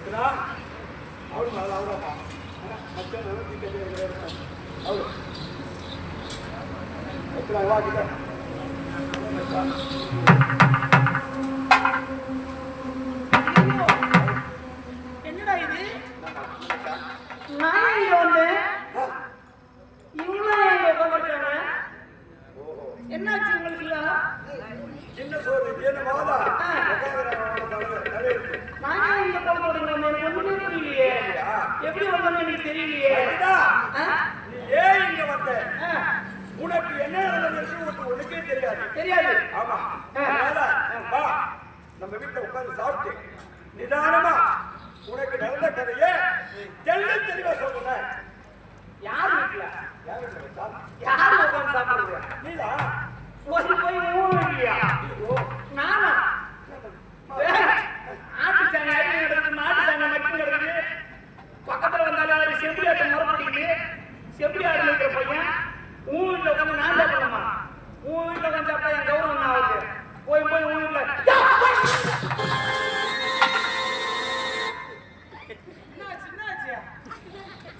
என்னடா இது? நான் இங்க வந்தேன், இவங்களும் இங்க உட்காந்துருக்காங்க. என்னாச்சு உங்களுக்கு? என்ன சொல்றது? என்ன மாதா நான் இங்க உட்காந்து ஒண்ணுமே புரியலையே. எப்படி வந்தோம்னு எனக்கு தெரியலையே. நீ ஏன் இங்க வந்த? உனக்கு என்ன நடந்தது உனக்கே தெரியாது. தெரியாது. ஆமா, வா நம்ம வீட்டுல உட்கார்ந்து சாப்பிட்டு நிதானமா உனக்கு நடந்த கதையை தெளிவா சொல்றேன். யார் வீட்டுல? யாரு உட்காந்து சாப்பிடுறது? நீதான். போய் இல்லையா? நானா? ஆட்டு சாணி அடி கிடக்குது, மாட்டு சாணி மட்டும் கிடக்குது. பக்கத்துல வந்தாலும் ஒரு செம்பி ஆட்டை முறப்படிக்குது. செம்பி ஆடு இருக்கிற பையன் உன் வீட்டுல உட்காந்து நான் சாப்பிடணுமா? உன் வீட்டுல உட்காந்து சாப்பிட்டா என் கௌரவம் நான் ஆகுது. போய் உன் வீட்டுல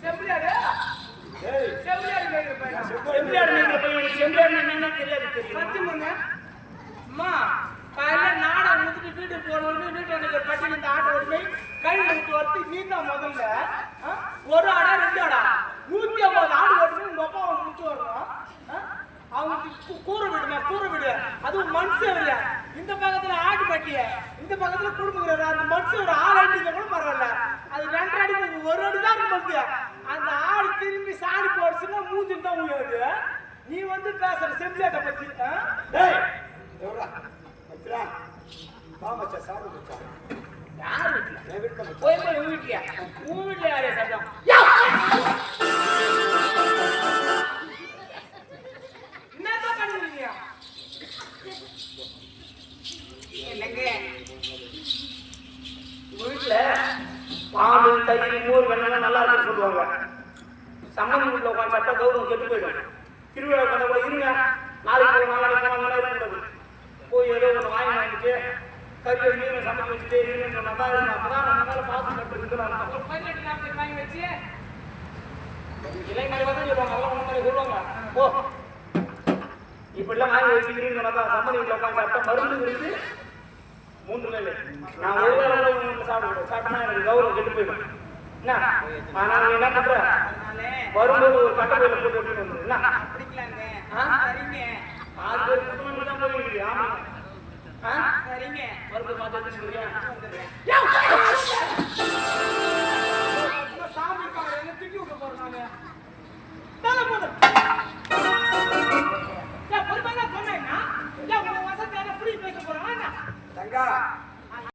செம்பியாடு செம்பியாடு மேய்க்கிற பையன் செம்பியாடு என்னன்னு தெரியாது. சத்தியமாங்க அம்மா, காலையில நாடை முடிச்சுட்டு வீட்டுக்கு போனோன்னு வீட்டு பட்டியல் இந்த ஆட்டை ஓட்டு போய் கையில் விட்டு வரத்து நீ தான் முதல்ல. ஒரு ஆடா 2 ஆடா 150 ஆடு ஓட்டு உங்க அப்பா அவங்க முடிச்சு வரணும். அவங்களுக்கு கூரை விடுமா? கூரை விடு. அதுவும் மனுஷன் விட. இந்த பக்கத்துல ஆட்டு பட்டிய, இந்த பக்கத்துல குடும்பங்கிறாரு. அந்த மனுஷன் ஒரு 6 அடி கூட பரவாயில்ல. அது 2 அடி 1 அடி தான் இருக்கு. அந்த ஆடு திரும்பி சாடி போடுச்சுன்னா மூஞ்சில் தான் உயருது. நீ வந்து பேசுற செம்பியாட்ட பத்தி. யார் வீட்டுல? போய் உன் வீட்லயா? உன் வீட்டுல யாரே சட்டம்? என்னதான் பண்ணுவீங்க? இல்லைங்க, வீட்டுல பால் தயிர் மோர் வெண்ணெய் நல்லா இருக்குன்னு சொல்லுவாங்க. சம்மந்தி வீட்டுல உட்காந்து சட்ட கௌரவம் கெட்டு போயிடும். திருவிழா பண்ண கூட இருங்க, நாளைக்கு இருக்கக்கூடாது. போய் ஏதோ ஒன்று வாங்கிட்டு கறியை மீன் சமைச்சு வச்சுட்டு இருங்க. அப்பதான் நம்ம மேல பாசம் கட்டு இருக்கிறாங்க. வாங்கி வச்சு இளைஞரை வந்து சொல்லுவாங்க, அதெல்லாம் ஒன்று சொல்லுவாங்க. ஓ இப்படிலாம் வாங்கி வச்சுக்கிறீங்க. சம்மந்தி வீட்டில் உட்காந்து சாப்பிட்டா மருந்து இருக்கு 3 நாள். நான் ஒரு வேலை சாப்பிட்டேன்னா எனக்கு கௌரவம் கெட்டு போயிடும். என்ன ஆனால் நீ என்ன பண்ற? வரும்போது ஒரு கட்டப்பையில போட்டு எடுத்துட்டு வந்துரு. என்ன சரிங்க, மருந்து பார்த்து